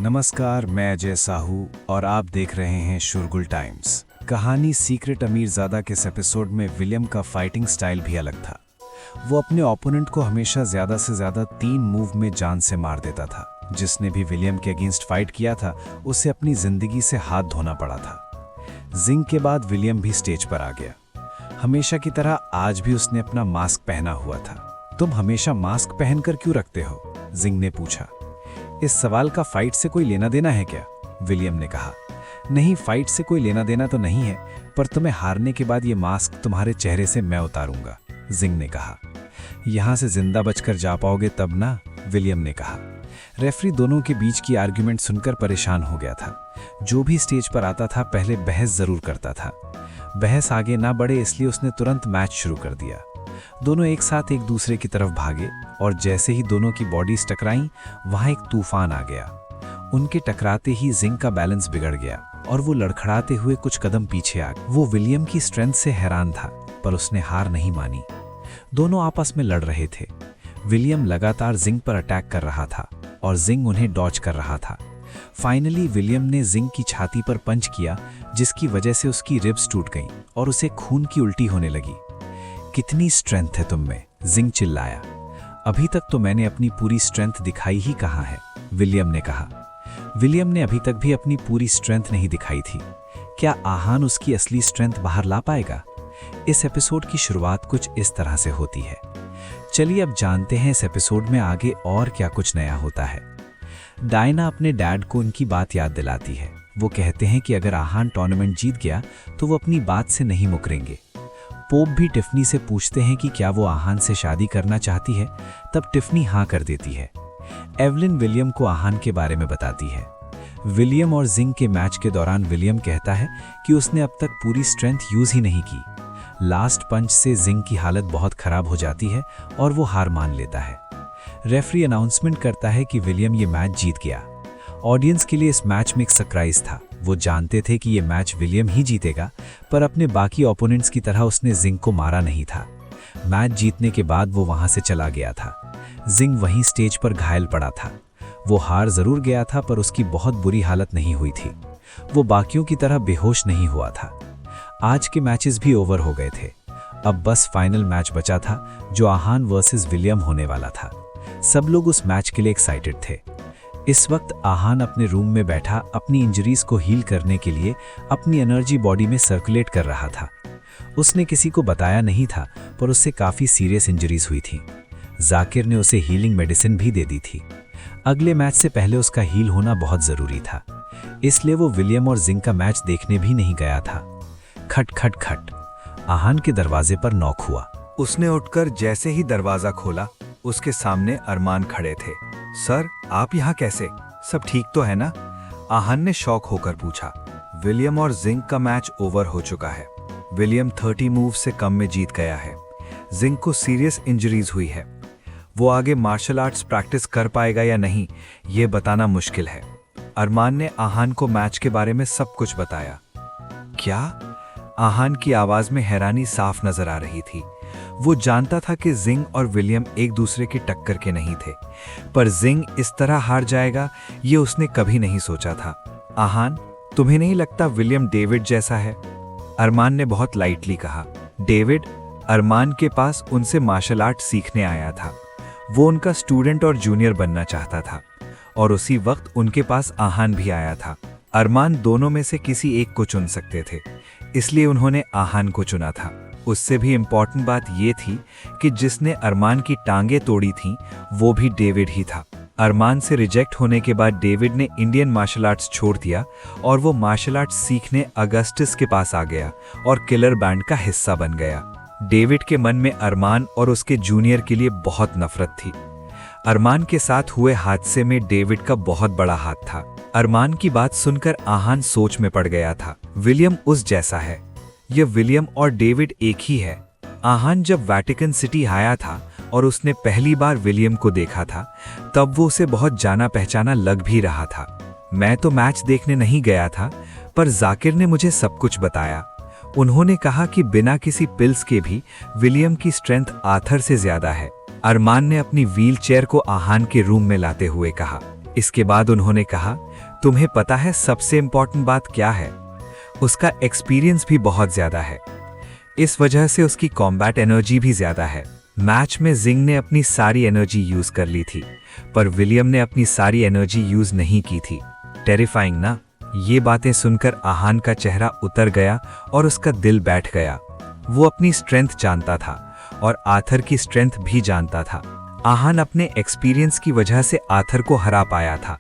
नमस्कार, मैं अजय साहू और आप देख रहे हैं शुरगुल टाइम्स। कहानी सीक्रेट अमीरजादा के इस एपिसोड में विलियम का फाइटिंग स्टाइल भी अलग था। वो अपने ओपोनेंट को हमेशा ज़्यादा से ज़्यादा 3 मूव में जान से मार देता था। जिसने भी विलियम के अगेंस्ट फाइट किया था उसे अपनी ज़िंदगी से हाथ धोना पड़ा था। जिंग के बाद विलियम भी स्टेज पर आ गया। हमेशा की तरह आज भी उसने अपना मास्क पहना हुआ था। तुम हमेशा मास्क पहनकर क्यों रखते हो? जिंग ने पूछा। इस सवाल का फाइट से कोई लेना देना है क्या? विलियम ने कहा। नहीं, फाइट से कोई लेना देना तो नहीं है, पर तुम्हें हारने के बाद ये मास्क तुम्हारे चेहरे से मैं उतारूंगा, जिंग ने कहा। यहां से जिंदा बचकर जा पाओगे तब ना, विलियम ने कहा। रेफरी दोनों के बीच की आर्ग्यूमेंट सुनकर परेशान हो गया था। जो भी स्टेज पर आता था पहले बहस जरूर करता था। बहस आगे ना बढ़े इसलिए उसने तुरंत मैच शुरू कर दिया। दोनों एक साथ एक दूसरे की तरफ भागे और जैसे ही दोनों की बॉडीज टकराईं वहां एक तूफान आ गया। उनके टकराते ही जिंग का बैलेंस बिगड़ गया और वो लड़खड़ाते हुए कुछ कदम पीछे आ गया। वो विलियम की स्ट्रेंथ से हैरान था, पर उसने हार नहीं मानी। दोनों आपस में लड़ रहे थे। विलियम लगातार जिंग पर अटैक कर रहा था और जिंग उन्हें डॉज कर रहा था। फाइनली विलियम ने जिंग की छाती पर पंच किया, जिसकी वजह से उसकी रिब्स टूट गईं और उसे खून की उल्टी होने लगी। कितनी स्ट्रेंथ है तुम में, जिंग चिल्लाया। अभी तक तो मैंने अपनी पूरी स्ट्रेंथ दिखाई ही कहाँ है, विलियम ने कहा। विलियम ने अभी तक भी अपनी पूरी स्ट्रेंथ नहीं दिखाई थी। क्या आहान उसकी असली स्ट्रेंथ बाहर ला पाएगा? इस एपिसोड की शुरुआत कुछ इस तरह से होती है। चलिए अब जानते हैं इस एपिसोड में आगे और क्या कुछ नया होता है। डायना अपने डैड को उनकी बात याद दिलाती है। वो कहते हैं कि अगर आहान टूर्नामेंट जीत गया तो वो अपनी बात से नहीं मुकरेंगे। पोप भी टिफनी से पूछते हैं कि क्या वो आहान से शादी करना चाहती है, तब टिफनी हाँ कर देती है। एवलिन विलियम को आहान के बारे में बताती है। विलियम और जिंग के मैच के दौरान विलियम कहता है कि उसने अब तक पूरी स्ट्रेंथ यूज ही नहीं की। लास्ट पंच से जिंग की हालत बहुत खराब हो जाती है और वो हार मान लेता है। रेफरी अनाउंसमेंट करता है कि विलियम ये मैच जीत गया। ऑडियंस के लिए इस मैच में एक सरप्राइज था। वो जानते थे कि ये मैच विलियम ही जीतेगा, पर अपने बाकी ओपोनेंट्स की तरह उसने जिंग को मारा नहीं था। मैच जीतने के बाद वो वहां से चला गया था। जिंग वहीं स्टेज पर घायल पड़ा था। वो हार जरूर गया था, पर उसकी बहुत बुरी हालत नहीं हुई थी। वो बाकियों की तरह बेहोश नहीं हुआ था। आज के मैचेस भी ओवर हो गए थे। अब बस फाइनल मैच बचा था, जो आहान वर्सेस विलियम होने वाला था। सब लोग उस मैच के लिए एक्साइटेड थे। इस वक्त आहान अपने रूम में बैठा अपनी इंजरीज को हील करने के लिए अपनी एनर्जी बॉडी में सर्कुलेट कर रहा था। उसने किसी को बताया नहीं था, पर उससे काफ़ी सीरियस इंजरीज हुई थी। जाकिर ने उसे हीलिंग मेडिसिन भी दे दी थी। अगले मैच से पहले उसका हील होना बहुत ज़रूरी था, इसलिए वो विलियम और जिंग का मैच देखने भी नहीं गया था। खट खट खट, आहान के दरवाजे पर नॉक हुआ। उसने उठकर जैसे ही दरवाज़ा खोला, उसके सामने अरमान खड़े थे। सर, आप यहाँ कैसे? सब ठीक तो है ना? आहान ने शॉक होकर पूछा। विलियम और जिंग का मैच ओवर हो चुका है। विलियम 30 मूव से कम में जीत गया है। जिंग को सीरियस इंजरीज हुई है। वो आगे मार्शल आर्ट्स प्रैक्टिस कर पाएगा या नहीं, ये बताना मुश्किल है। अरमान ने आहान को मैच के बारे में सब कुछ बताया। क्या? आहान की आवाज में हैरानी साफ नजर आ रही थी। वो जानता था कि जिंग और विलियम एक दूसरे की टक्कर के नहीं थे, पर जिंग इस तरह हार जाएगा ये उसने कभी नहीं सोचा था। आहान, तुम्हें नहीं लगता विलियम डेविड जैसा है? अरमान ने बहुत लाइटली कहा। डेविड? अरमान के पास उनसे मार्शल आर्ट सीखने आया था। वो उनका स्टूडेंट और जूनियर बनना चाहता था, और उसी वक्त उनके पास आहान भी आया था। अरमान दोनों में से किसी एक को चुन सकते थे, इसलिए उन्होंने आहान को चुना था। उससे भी इम्पॉर्टेंट बात ये थी कि जिसने अरमान की टांगें तोड़ी थीं, वो भी डेविड ही था। अरमान से रिजेक्ट होने के बाद डेविड ने इंडियन मार्शल आर्ट्स छोड़ दिया और वो मार्शल आर्ट्स सीखने अगस्टस के पास आ गया और किलर बैंड का हिस्सा बन गया। डेविड के मन में अरमान और उसके जूनियर के लिए बहुत नफरत थी। अरमान के साथ हुए हादसे में डेविड का बहुत बड़ा हाथ था। अरमान की बात सुनकर आहान सोच में पड़ गया था। विलियम उस जैसा है। यह विलियम और डेविड एक ही है। आहान जब वेटिकन सिटी आया था और उसने पहली बार विलियम को देखा था, तब वो उसे बहुत जाना पहचाना लग भी रहा था। मैं तो मैच देखने नहीं गया था, पर जाकिर ने मुझे सब कुछ बताया। उन्होंने कहा कि बिना किसी पिल्स के भी विलियम की स्ट्रेंथ आर्थर से ज्यादा है। अरमान ने अपनी व्हील चेयर को आहान के रूम में लाते हुए कहा, इसके बाद उन्होंने कहा, तुम्हें पता है सबसे इंपॉर्टेंट बात क्या है? उसका एक्सपीरियंस भी बहुत ज्यादा है। इस वजह से उसकी कॉम्बैट एनर्जी भी ज्यादा है। मैच में जिंग ने अपनी सारी एनर्जी यूज कर ली थी, पर विलियम ने अपनी सारी एनर्जी यूज नहीं की थी। टेरिफाइंग ना? ये बातें सुनकर आहान का चेहरा उतर गया और उसका दिल बैठ गया। वो अपनी स्ट्रेंथ जानता था और आर्थर की स्ट्रेंथ भी जानता था। आहान अपने एक्सपीरियंस की वजह से आर्थर को हरा पाया था।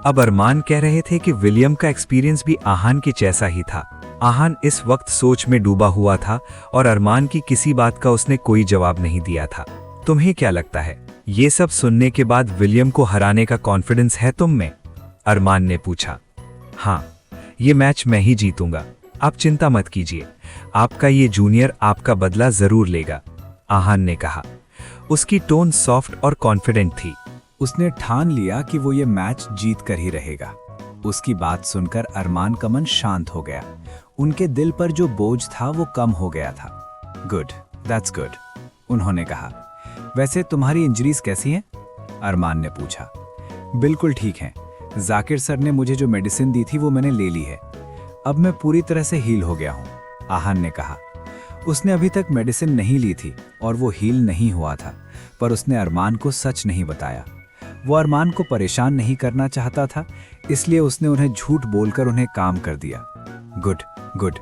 अब अरमान कह रहे थे कि विलियम का एक्सपीरियंस भी आहान के जैसा ही था। आहान इस वक्त सोच में डूबा हुआ था और अरमान की किसी बात का उसने कोई जवाब नहीं दिया था। तुम्हें क्या लगता है, ये सब सुनने के बाद विलियम को हराने का कॉन्फिडेंस है तुम में? अरमान ने पूछा। हाँ, ये मैच मैं ही जीतूंगा, आप चिंता मत कीजिए। आपका ये जूनियर आपका बदला जरूर लेगा, आहान ने कहा। उसकी टोन सॉफ्ट और कॉन्फिडेंट थी। उसने ठान लिया कि वो ये मैच जीत कर ही रहेगा। उसकी बात सुनकर अरमान का मन शांत हो गया। उनके दिल पर जो बोझ था वो कम हो गया था। गुड, दैट्स गुड, उन्होंने कहा। वैसे तुम्हारी इंजरीज कैसी हैं? अरमान ने पूछा। बिल्कुल ठीक हैं। जाकिर सर ने मुझे जो मेडिसिन दी थी वो मैंने ले ली है। अब मैं पूरी तरह से हील हो गया हूँ, आहान ने कहा। उसने अभी तक मेडिसिन नहीं ली थी और वो हील नहीं हुआ था, पर उसने अरमान को सच नहीं बताया। वो अरमान को परेशान नहीं करना चाहता था, इसलिए उसने उन्हें झूठ बोलकर उन्हें काम कर दिया। गुड गुड,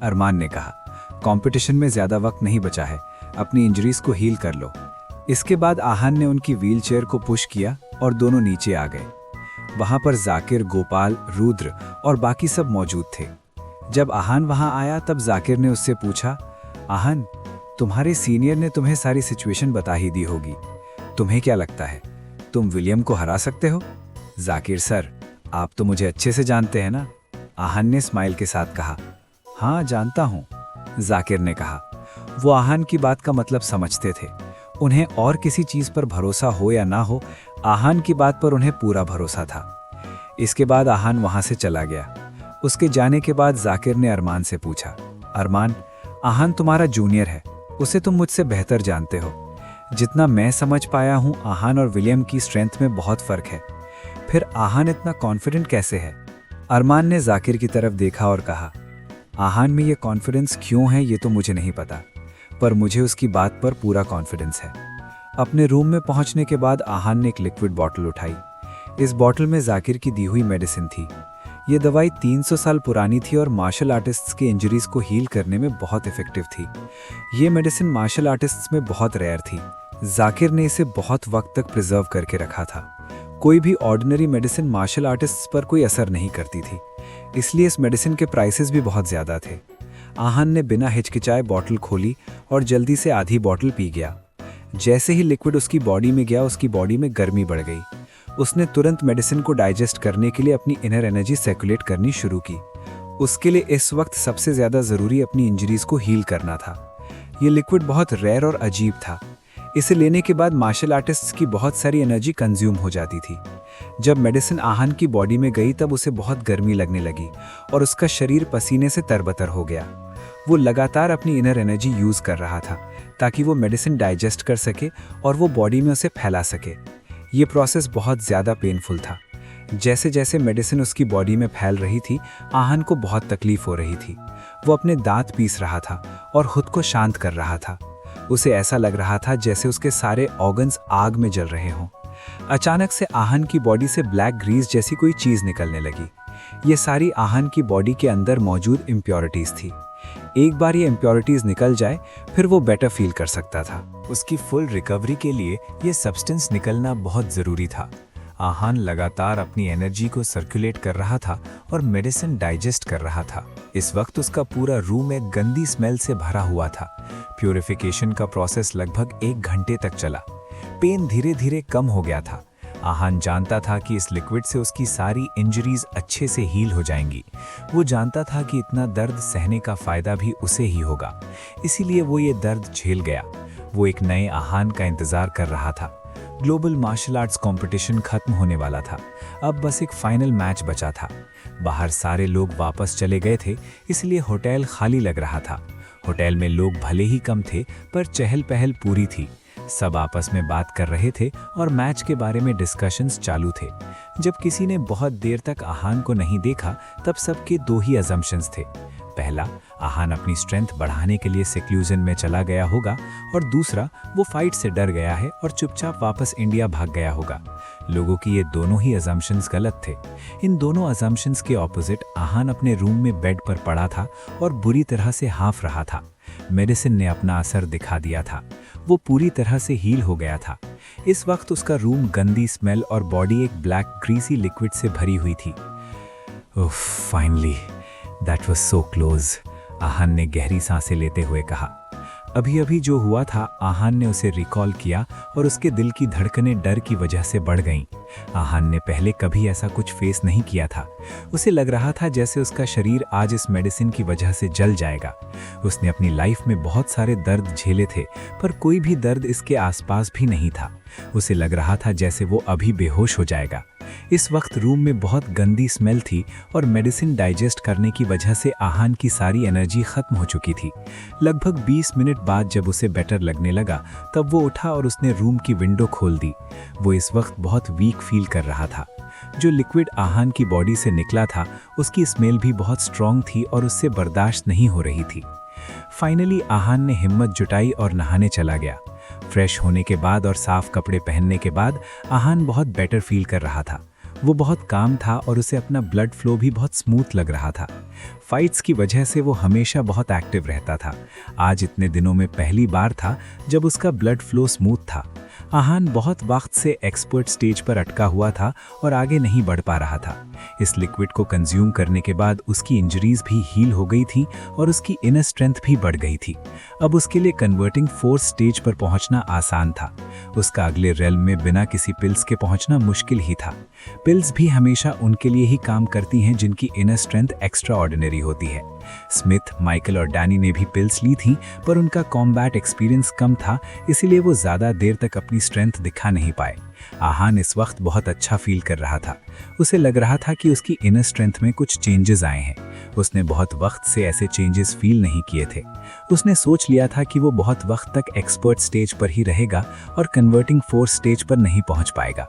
अरमान ने कहा। कंपटीशन में ज्यादा वक्त नहीं बचा है, अपनी इंजरीज को हील कर लो। इसके बाद आहान ने उनकी व्हीलचेयर को पुश किया और दोनों नीचे आ गए। वहां पर जाकिर, गोपाल, रुद्र और बाकी सब मौजूद थे। जब आहान वहां आया तब जाकिर ने उससे पूछा, आहान, तुम्हारे सीनियर ने तुम्हें सारी सिचुएशन बता ही दी होगी। तुम्हें क्या लगता है, तुम विलियम को हरा सकते हो? जाकिर सर, आप तो मुझे अच्छे से जानते हैं ना, आहान ने स्माइल के साथ कहा। हाँ, जानता हूँ, जाकिर ने कहा। वो आहान की बात का मतलब समझते थे। उन्हें और किसी चीज पर भरोसा हो या ना हो, आहान की बात पर उन्हें पूरा भरोसा था। इसके बाद आहान वहां से चला गया। उसके जाने के बाद जाकिर ने अरमान से पूछा, अरमान, आहान तुम्हारा जूनियर है, उसे तुम मुझसे बेहतर जानते हो। जितना मैं समझ पाया हूं, आहान और विलियम की स्ट्रेंथ में बहुत फर्क है। फिर आहान इतना कॉन्फिडेंट कैसे है? अरमान ने जाकिर की तरफ देखा और कहा, आहान में ये कॉन्फिडेंस क्यों है ये तो मुझे नहीं पता, पर मुझे उसकी बात पर पूरा कॉन्फिडेंस है। अपने रूम में पहुंचने के बाद आहान ने एक लिक्विड बॉटल उठाई। इस बॉटल में जाकिर की दी हुई मेडिसिन थी। ये दवाई 300 साल पुरानी थी और मार्शल आर्टिस्ट्स के इंजरीज को हील करने में बहुत इफेक्टिव थी। ये मेडिसिन मार्शल आर्टिस्ट्स में बहुत रेयर थी। जाकिर ने इसे बहुत वक्त तक प्रिजर्व करके रखा था। कोई भी ऑर्डिनरी मेडिसिन मार्शल आर्टिस्ट्स पर कोई असर नहीं करती थी, इसलिए इस मेडिसिन के प्राइसेस भी बहुत ज़्यादा थे। आहान ने बिना हिचकिचाए बॉटल खोली और जल्दी से आधी बॉटल पी गया। जैसे ही लिक्विड उसकी बॉडी में गया, उसकी बॉडी में गर्मी बढ़ गई। उसने तुरंत मेडिसिन को डाइजेस्ट करने के लिए अपनी इनर एनर्जी सर्कुलेट करनी शुरू की। उसके लिए इस वक्त सबसे ज़्यादा ज़रूरी अपनी इंजरीज को हील करना था। ये लिक्विड बहुत रेयर और अजीब था। इसे लेने के बाद मार्शल आर्टिस्ट्स की बहुत सारी एनर्जी कंज्यूम हो जाती थी। जब मेडिसिन आहान की बॉडी में गई तब उसे बहुत गर्मी लगने लगी और उसका शरीर पसीने से तरबतर हो गया। वो लगातार अपनी इनर एनर्जी यूज़ कर रहा था ताकि वो मेडिसिन डाइजेस्ट कर सके और वो बॉडी में उसे फैला सके। ये प्रोसेस बहुत ज़्यादा पेनफुल था। जैसे जैसे मेडिसिन उसकी बॉडी में फैल रही थी, आहान को बहुत तकलीफ हो रही थी। वो अपने दांत पीस रहा था और खुद को शांत कर रहा था। उसे ऐसा लग रहा था जैसे उसके सारे ऑर्गन्स आग में जल रहे हों। अचानक से आहान की बॉडी से ब्लैक ग्रीस जैसी कोई चीज़ निकलने लगी। ये सारी आहान की बॉडी के अंदर मौजूद इम्प्योरिटीज़ थी। एक बार ये इम्प्योरिटीज़ निकल जाए फिर वो बेटर फील कर सकता था। उसकी फुल रिकवरी के लिए ये सब्सटेंस निकलना बहुत ज़रूरी था। आहान लगातार अपनी एनर्जी को सर्कुलेट कर रहा था और मेडिसिन डाइजेस्ट कर रहा था। इस वक्त उसका पूरा रूम एक गंदी स्मेल से भरा हुआ था। प्यूरिफिकेशन का प्रोसेस लगभग 1 घंटे तक चला। पेन धीरे धीरे कम हो गया था। आहान जानता था कि इस लिक्विड से उसकी सारी इंजरीज अच्छे से हील हो जाएंगी। वो जानता था कि इतना दर्द सहने का फायदा भी उसे ही होगा, इसीलिए वो ये दर्द झेल गया। वो एक नए आहान का इंतजार कर रहा था। ग्लोबल मार्शल आर्ट्स कंपटीशन खत्म होने वाला था। अब बस एक फाइनल मैच बचा था। बाहर सारे लोग वापस चले गए थे, इसलिए होटल खाली लग रहा था। होटल में लोग भले ही कम थे, पर चहल पहल पूरी थी। सब आपस में बात कर रहे थे और मैच के बारे में डिस्कशंस चालू थे। जब किसी ने बहुत देर तक आहान को नहीं देखा तब सबके दो ही अजम्पशंस थे। पहला, आहान अपनी स्ट्रेंथ बढ़ाने के लिए सेक्लूजन में चला गया होगा, और दूसरा, वो फाइट से डर गया है और चुपचाप वापस इंडिया भाग गया होगा। लोगों की ये दोनों ही अजम्पशंस गलत थे। इन दोनों अजम्पशंस के ऑपोजिट आहान अपने रूम में बेड पर पड़ा था और बुरी तरह से हांफ रहा था। मेडिसिन ने अपना असर दिखा दिया था। वो पूरी तरह से हील हो गया था। इस वक्त उसका रूम गंदी स्मेल और बॉडी एक ब्लैक ग्रीसी लिक्विड से भरी हुई थी। Oh, finally, that was so close, Aahan ने गहरी सांसें लेते हुए कहा। अभी अभी जो हुआ था, आहान ने उसे रिकॉल किया और उसके दिल की धड़कनें डर की वजह से बढ़ गईं। आहान ने पहले कभी ऐसा कुछ फेस नहीं किया था। उसे लग रहा था जैसे उसका शरीर आज इस मेडिसिन की वजह से जल जाएगा। उसने अपनी लाइफ में बहुत सारे दर्द झेले थे, पर कोई भी दर्द इसके आसपास भी नहीं था। उसे लग रहा था जैसे वो अभी बेहोश हो जाएगा। इस वक्त रूम में बहुत गंदी स्मेल थी और मेडिसिन डाइजेस्ट करने की वजह से आहान की सारी एनर्जी खत्म हो चुकी थी। लगभग 20 मिनट बाद जब उसे बेटर लगने लगा तब वो उठा और उसने रूम की विंडो खोल दी। वो इस वक्त बहुत वीक फील कर रहा था। जो लिक्विड आहान की बॉडी से निकला था उसकी स्मेल भी बहुत स्ट्रॉन्ग थी और उससे बर्दाश्त नहीं हो रही थी। फाइनली आहान ने हिम्मत जुटाई और नहाने चला गया। फ्रेश होने के बाद और साफ कपड़े पहनने के बाद आहान बहुत बेटर फील कर रहा था। वो बहुत काम था और उसे अपना ब्लड फ्लो भी बहुत स्मूथ लग रहा था। फाइट्स की वजह से वो हमेशा बहुत एक्टिव रहता था। आज इतने दिनों में पहली बार था जब उसका ब्लड फ्लो स्मूथ था। आहान बहुत वक्त से एक्सपर्ट स्टेज पर अटका हुआ था और आगे नहीं बढ़ पा रहा था। इस लिक्विड को कंज्यूम करने के बाद उसकी इंजरीज भी हील हो गई थी और उसकी इनर स्ट्रेंथ भी बढ़ गई थी। अब उसके लिए कन्वर्टिंग फोर्स स्टेज पर पहुंचना आसान था। उसका अगले रेल्म में बिना किसी पिल्स के पहुंचना मुश्किल ही था। पिल्स भी हमेशा उनके लिए ही काम करती हैं जिनकी इनर स्ट्रेंथ एक्स्ट्रा ऑर्डिनरी होती है। स्मिथ, माइकल और डैनी ने भी पिल्स ली थी, पर उनका कॉम्बैट एक्सपीरियंस कम था, इसीलिए वो ज़्यादा देर तक अपनी स्ट्रेंथ दिखा नहीं पाए। आहान इस वक्त बहुत अच्छा फील कर रहा था। उसे लग रहा था कि उसकी इनर स्ट्रेंथ में कुछ चेंजेस आए हैं। उसने बहुत वक्त से ऐसे चेंजेस फील नहीं किए थे। उसने सोच लिया था कि वो बहुत वक्त तक एक्सपर्ट स्टेज पर ही रहेगा और कन्वर्टिंग फोर्स स्टेज पर नहीं पहुंच पाएगा।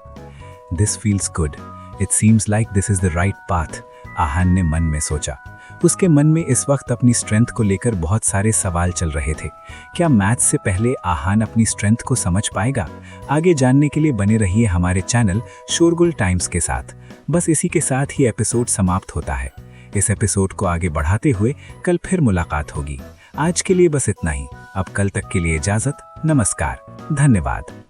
This feels good, it seems like this is the right path, Aahan ने मन में सोचा। उसके मन में इस वक्त अपनी स्ट्रेंथ को लेकर बहुत सारे सवाल चल रहे थे। क्या मैच से पहले आहान अपनी स्ट्रेंथ को समझ पाएगा? आगे जानने के लिए बने रहिए हमारे चैनल शोरगुल टाइम्स के साथ। बस इसी के साथ ही एपिसोड समाप्त होता है। इस एपिसोड को आगे बढ़ाते हुए कल फिर मुलाकात होगी। आज के लिए बस इतना ही। अब कल तक के लिए इजाजत। नमस्कार, धन्यवाद।